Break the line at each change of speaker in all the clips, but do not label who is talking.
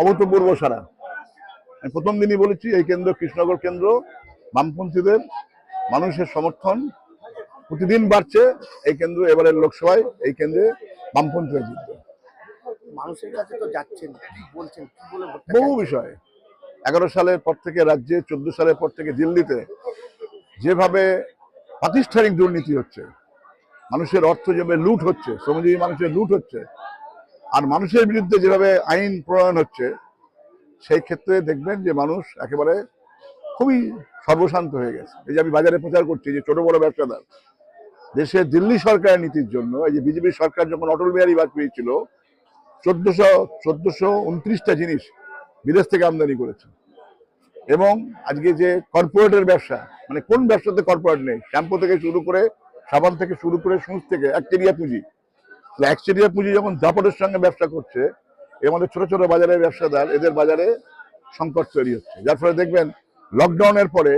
অভূতপূর্ব সারা। আমি প্রথম দিনই বলেছি এই কেন্দ্র কৃষ্ণনগর কেন্দ্র বামপন্থীদের মানুষের সমর্থন প্রতিদিন বাড়ছে। এই কেন্দ্র এবারের লোকসভায় এই কেন্দ্রে বামপন্থীরা জিতবে।
মানুষের কাছে তো যাচ্ছেন, কি বলছেন, কি বলে
বহু বিষয় 11 সালের পর থেকে রাজ্যে, 14 সালের পর থেকে দিল্লিতে যেভাবে প্রাতিষ্ঠানিক দুর্নীতি হচ্ছে, মানুষের অর্থ যেভাবে লুট হচ্ছে, শ্রমজীবী মানুষের লুট হচ্ছে, আর মানুষের বিরুদ্ধে যেভাবে আইন প্রণয়ন হচ্ছে, সেই ক্ষেত্রে দেখবেন যে মানুষ একেবারে খুবই সর্বশান্ত হয়ে গেছে। এই যে আমি বাজারে প্রচার করছি যে ছোট বড় ব্যবসাদার দেশে দিল্লি সরকারের নীতির জন্য, এই যে বিজেপি সরকার যখন অটল বিহারী বাজপেয়ী ছিল 1429টা জিনিস বিদেশ থেকে আমদানি করেছে। এবং আজকে যে কর্পোরেটের ব্যবসা, মানে কোন ব্যবসাতে কর্পোরেট নেই, শ্যাম্পু থেকে শুরু করে সাবান থেকে শুরু করে সুচ থেকে একচেটিয়া পুঁজি। একচেটিয়া পুঁজি যখন দাপটের সঙ্গে ব্যবসা করছে, এর মধ্যে ছোট ছোট বাজারের ব্যবসাদার, এদের বাজারে সংকট তৈরি হচ্ছে। যার ফলে দেখবেন লকডাউনের পরে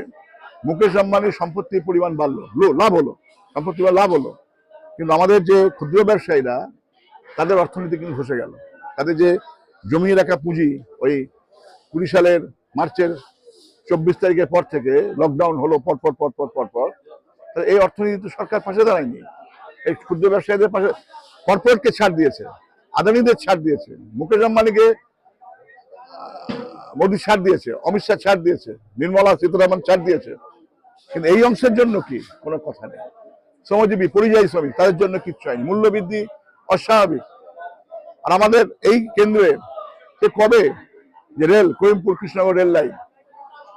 মুকেশ আম্বানির সম্পত্তির পরিমাণ বাড়লো, লাভ হলো, সম্পত্তির লাভ হলো, কিন্তু আমাদের যে ক্ষুদ্র ব্যবসায়ীরা তাদের অর্থনীতি কিন্তু ধসে গেল। তাদের যে জমিয়ে রাখা পুঁজি, ওই 20 সালের মার্চের 24 তারিখের পর থেকে লকডাউন হলো পরপর পরপর পরপর, এই অর্থনীতি তো সরকার পাশে দাঁড়ায়নি। এই ক্ষুদ্র ব্যবসায়ীদের পাশে কর্পোরেটকে ছাড় দিয়েছে, আদানিদের ছাড় দিয়েছে, মুকেশ আম্বানিকে মোদী ছাড় দিয়েছে, অমিত শাহ ছাড় দিয়েছে, নির্মলা সীতারামন ছাড় দিয়েছে, কিন্তু এই অংশের জন্য কি কোনো কথা নেই। শ্রমজীবী পরিযায়ী শ্রমিক তাদের জন্য কিচ্ছু হয়নি। মূল্যবৃদ্ধি অস্বাভাবিক। আর আমাদের এই কেন্দ্রে কবে যে rail, Karimpur Krishnanagar rail line,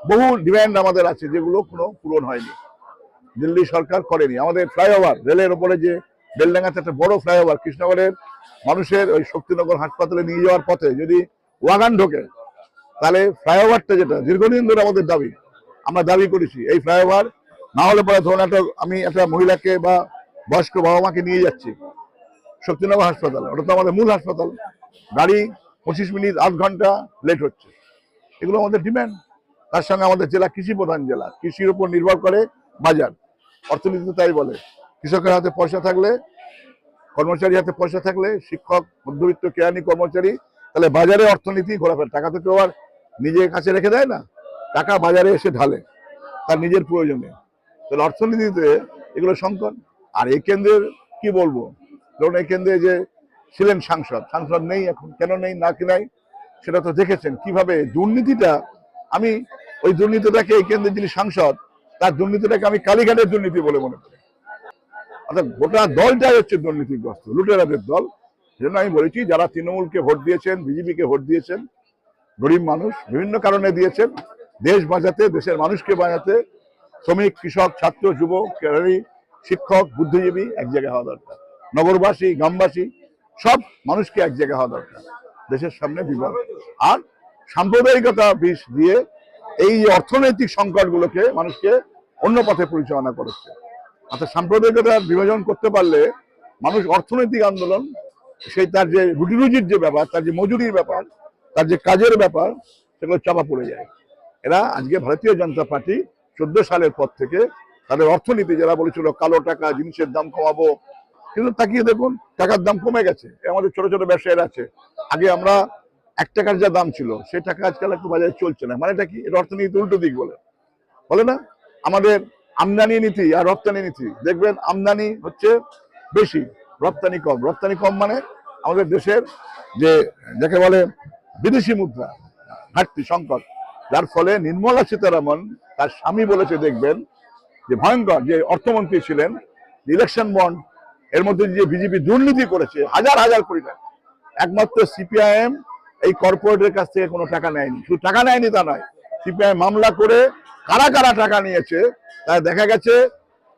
বহু ডিমান্ড আমাদের আছে যেগুলো কোনো পূরণ হয়নি, দিল্লি সরকার করেনি। আমাদের ফ্লাইওভার, রেলের ওপরে যে বেলডাঙ্গাতে একটা বড় ফ্লাইওভার, কৃষ্ণনগরের মানুষের ওই শক্তিনগর হাসপাতালে নিয়ে যাওয়ার পথে যদি ওয়াগান ঢোকে, তাহলে ফ্লাইওভারটা, যেটা দীর্ঘদিন ধরে আমাদের দাবি, আমরা দাবি করেছি এই ফ্লাইওভার না হলে পরে, ধরুন আমি একটা মহিলাকে বা বয়স্ক বাবা মাকে নিয়ে যাচ্ছি শক্তিনগর হাসপাতাল, ওটা তো আমাদের মূল হাসপাতাল, গাড়ি 25 মিনিট আধ ঘন্টা লেট হচ্ছে। এগুলো আমাদের ডিমান্ড। তার সঙ্গে আমাদের জেলা কৃষি প্রধান জেলা, কৃষির উপর নির্ভর করে বাজার, অর্থনীতি তাই বলে। কৃষকের হাতে পয়সা থাকলে, কর্মচারী হাতে পয়সা থাকলে, শিক্ষক, মধ্যবিত্ত, কেরানি, কর্মচারী, তাহলে বাজারে অর্থনীতি ঘোরাফেরা। টাকা তো কেউ আর নিজের কাছে রেখে দেয় না, টাকা বাজারে এসে ঢালে তার নিজের প্রয়োজনে। তাহলে অর্থনীতিতে এগুলো সংকট। আর এই কেন্দ্রের কি বলবো, ধরুন এই কেন্দ্রে যে ছিলেন সাংসদ নেই এখন, কেন নেই না কি নাই সেটা তো দেখেছেন কিভাবে দুর্নীতিটা। আমি ওই দুর্নীতিটাকে, এই কেন্দ্রের যিনি সাংসদ, তার দুর্নীতিটাকে আমি কালীঘাটের দুর্নীতি বলে মনে করি। অর্থাৎ গোটা দলটাই হচ্ছে দুর্নীতিগ্রস্ত, লুটেরাদের দল। সেজন্য আমি বলেছি, যারা তৃণমূলকে ভোট দিয়েছেন, বিজেপিকে ভোট দিয়েছেন, গরিব মানুষ বিভিন্ন কারণে দিয়েছেন, দেশ বাঁচাতে, দেশের মানুষকে বাঁচাতে, শ্রমিক, কৃষক, ছাত্র, যুবক, কেরানি, শিক্ষক, বুদ্ধিজীবী এক জায়গায় হওয়া দরকার। নগরবাসী, গ্রামবাসী, সব মানুষকে এক জায়গায় হওয়া দরকার। দেশের সামনে বিপদ আর সাম্প্রদায়িকতা বিষ দিয়ে এই অর্থনৈতিক সংকটগুলোকে মানুষকে অন্য পথে পরিচালনা করেছে। অর্থাৎ সাম্প্রদায়িকতার বিভাজন করতে পারলে মানুষ অর্থনৈতিক আন্দোলন, সেই তার যে রুটি রুজির যে ব্যাপার, তার যে মজুরির ব্যাপার, তার যে কাজের ব্যাপার, সেগুলো চাপা পড়ে যায়। এরা আজকে ভারতীয় জনতা পার্টি 14 সালের পর থেকে তাদের অর্থনীতি, যারা বলেছিল কালো টাকা, জিনিসের দাম কমাবো, কিন্তু তাকিয়ে দেখুন টাকার দাম কমে গেছে। আমাদের ছোট ছোট ব্যবসায়ীরা আছে, আগে আমরা 1 টাকার যা দাম ছিল সেই টাকা আজকাল একটু বাজারে চলছে না। মানেটা কি? এটা অর্থনীতি উল্টো দিক বলে না। আমাদের আমদানি নীতি আর রপ্তানি নীতি, দেখবেন আমদানি হচ্ছে বেশি, রপ্তানি কম। রপ্তানি কম মানে আমাদের দেশের যে যাকে বলে বিদেশি মুদ্রা ঘাটতি, সংকট, যার ফলে নির্মলা সীতারামন তার স্বামী বলেছে, দেখবেন যে ভয়ঙ্কর, যে অর্থমন্ত্রী ছিলেন, ইলেকশন বন্ড, এর মধ্যে যে বিজেপি দুর্নীতি করেছে হাজার হাজার কোটি টাকা, একমাত্র সিপিআইএম এই কর্পোরেটের কাছ থেকে কোনো টাকা নেয়নি। শুধু টাকা নেয়নি তা নয়, সিপিআইএম মামলা করে কারা কারা টাকা নিয়েছে তাই দেখা গেছে।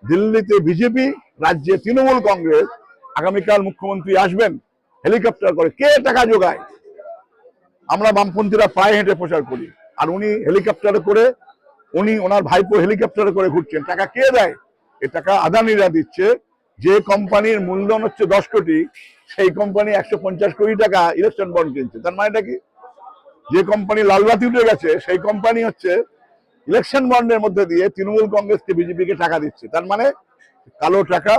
দিল্লিতে বিজেপি, রাজ্যে তৃণমূল কংগ্রেস। আগামীকাল মুখ্যমন্ত্রী আসবেন হেলিকপ্টার করে, কে টাকা যোগায়? আমরা বামপন্থীরা পায়ে হেঁটে প্রচার করি, আর উনি হেলিকপ্টারে করে, ওনার ভাইপো হেলিকপ্টারে করে ঘুরছেন। টাকা কে দেয়? এ টাকা আদানিরা দিচ্ছে। যে কোম্পানির মূলধন হচ্ছে 10 কোটি, সেই কোম্পানি 150 কোটি টাকা ইলেকশন বন্ড কিনছে। তার মানেটা কি? যে কোম্পানি লালবাতি উঠে গেছে, সেই কোম্পানি হচ্ছে ইলেকশন বন্ডের মধ্যে দিয়ে তৃণমূল কংগ্রেসকে, বিজেপিকে টাকা দিচ্ছে। তার মানে কালো টাকা,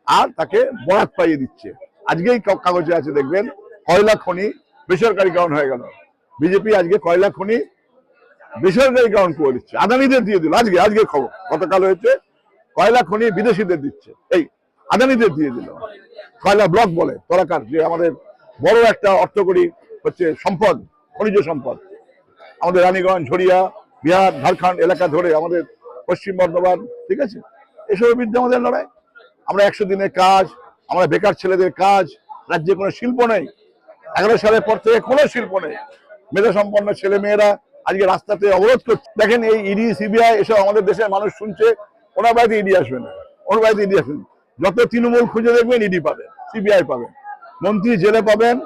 আর তাকে বরাত পাইয়ে দিচ্ছে। আজকেই কাগজে আছে, দেখবেন কয়লা খনি বেসরকারীকরণ হয়ে গেল। বিজেপি আজকে কয়লা খনি বেসরকারীকরণ করে দিচ্ছে, আদানিদের দিয়ে দিল। আজকে খবর, গতকাল হয়েছে, কয়লা খনি বিদেশিদের দিচ্ছে, এই আদানিদের দিয়ে দিল। কয়লা ব্লক বলে তরাকার, যে আমাদের বড় একটা অর্থকরী হচ্ছে সম্পদ, খনিজ সম্পদ, আমাদের রানীগঞ্জ, ঝরিয়া, বিহার, ঝাড়খণ্ড এলাকা ধরে আমাদের পশ্চিম বর্ধমান, ঠিক আছে, এসবের বিরুদ্ধে আমাদের লড়াই। আমরা 100 দিনের কাজ, আমরা বেকার ছেলেদের কাজ, রাজ্যে কোনো শিল্প নেই, 11 সালের পর থেকে কোনো শিল্প নেই। মেধা সম্পন্ন ছেলে মেয়েরা আজকে রাস্তাতে অবরোধ করছে। দেখেন এই ইডি সিবিআই এসব আমাদের দেশের মানুষ শুনছে, ওনার বাড়িতে ইডি আসবে না, ওর বাড়িতে ইডি আসবে না। যত তৃণমূল খুঁজে দেখবেন ইডি পাবেন, সিবিআই পাবেন, মন্ত্রী জেলে পাবেন,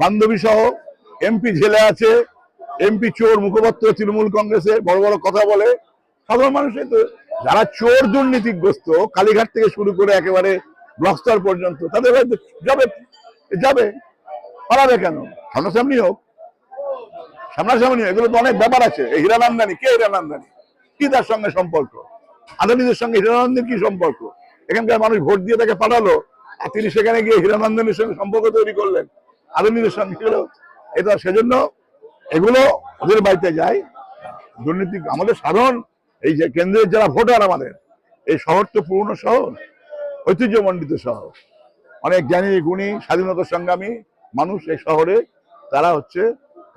বান্ধবী সহ এমপি জেলে আছে, এমপি চোর, মুখপাত্র তৃণমূল কংগ্রেসের, বড় বড় কথা বলে। সাধারণ মানুষের তো যারা চোর দুর্নীতিগ্রস্ত, কালীঘাট থেকে শুরু করে একেবারে ব্লক স্তর পর্যন্ত, তাদের হয়তো যাবে পালাবে কেন? সামনাসামনি হোক, সামনাসামনি। এগুলো তো অনেক ব্যাপার আছে। এই হীরানন্দানি কে? হীরানন্দানি কি তার সঙ্গে সম্পর্ক? আদানিদের সঙ্গে হীরানন্দের কি সম্পর্ক? এখানকার মানুষ ভোট দিয়ে তাকে পাঠালো, আর তিনি সেখানে গিয়ে হীরানন্দানির সঙ্গে সম্পর্ক তৈরি করলেন আদানিদের সঙ্গে। এটা সেজন্য এগুলো ওদের বাড়িতে যায় দুর্নীতি। আমাদের সাধারণ এই যে কেন্দ্রের যারা ভোটার, আমাদের এই শহর তো পুরনো শহর, ঐতিহ্যমণ্ডিত শহর, অনেক জ্ঞানী গুণী স্বাধীনতা সংগ্রামী মানুষ এই শহরে, তারা হচ্ছে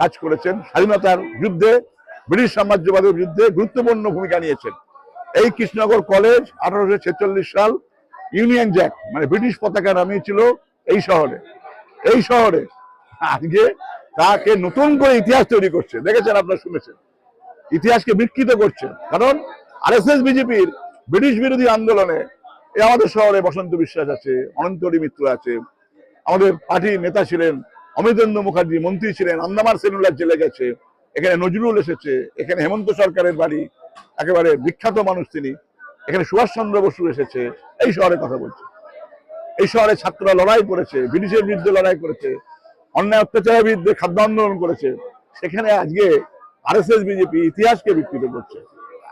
কাজ করেছেন স্বাধীনতার যুদ্ধে, ব্রিটিশ সাম্রাজ্যবাদের যুদ্ধে গুরুত্বপূর্ণ ভূমিকা নিয়েছেন। এই কৃষ্ণনগর কলেজ 1846 সাল ইউনিয়ন জ্যাক মানে ব্রিটিশ পতাকা নামিয়েছিল এই শহরে। এই শহরে আজকে তাকে নতুন করে ইতিহাস তৈরি করছে, দেখেছেন আপনারা, শুনেছেন, ইতিহাসকে বিকৃত করছে। কারণ আরএসএস বিজেপির ব্রিটিশ বিরোধী আন্দোলনে আমাদের শহরে বসন্ত বিশ্বাস আছে, অনন্তরী মিত্র আছে, আমাদের পার্টির নেতা ছিলেন অমৃতেন্দ্র মুখার্জি, মন্ত্রী ছিলেন, আন্দামান সেলুলার জেলে গেছে, এখানে নজরুল এসেছে, এখানে হেমন্ত সরকারের বাড়ি, একেবারে বিখ্যাত মানুষ তিনি, এখানে সুভাষচন্দ্র বসু এসেছে। এই শহরে কথা বলছে, এই শহরে ছাত্ররা লড়াই করেছে, ব্রিটিশের বিরুদ্ধে লড়াই করেছে, অন্যায় অত্যাচারের বিরুদ্ধে খাদ্য আন্দোলন করেছে। সেখানে আজকে আরএসএস বিজেপি ইতিহাসকে বিকৃত করছে।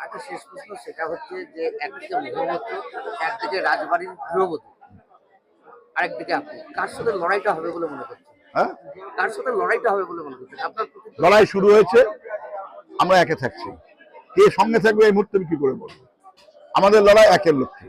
একটা শেষ প্রশ্ন, সেটা হচ্ছে যে একদিকে মুখ্যমন্ত্রী, একদিকে রাজবাড়ির গৃহবধূ, আরেকদিকে আপনি, কার সাথে লড়াইটা হবে বলে মনে করছেন?
হ্যাঁ,
কার সাথে লড়াইটা হবে বলে মনে করছেন? আপনার
লড়াই শুরু হয়েছে, আমরা একে থাকছি। কে সঙ্গে থাকবে এই মুহূর্তে আমি কি করে বলবো? আমাদের লড়াই একের লক্ষ্যে।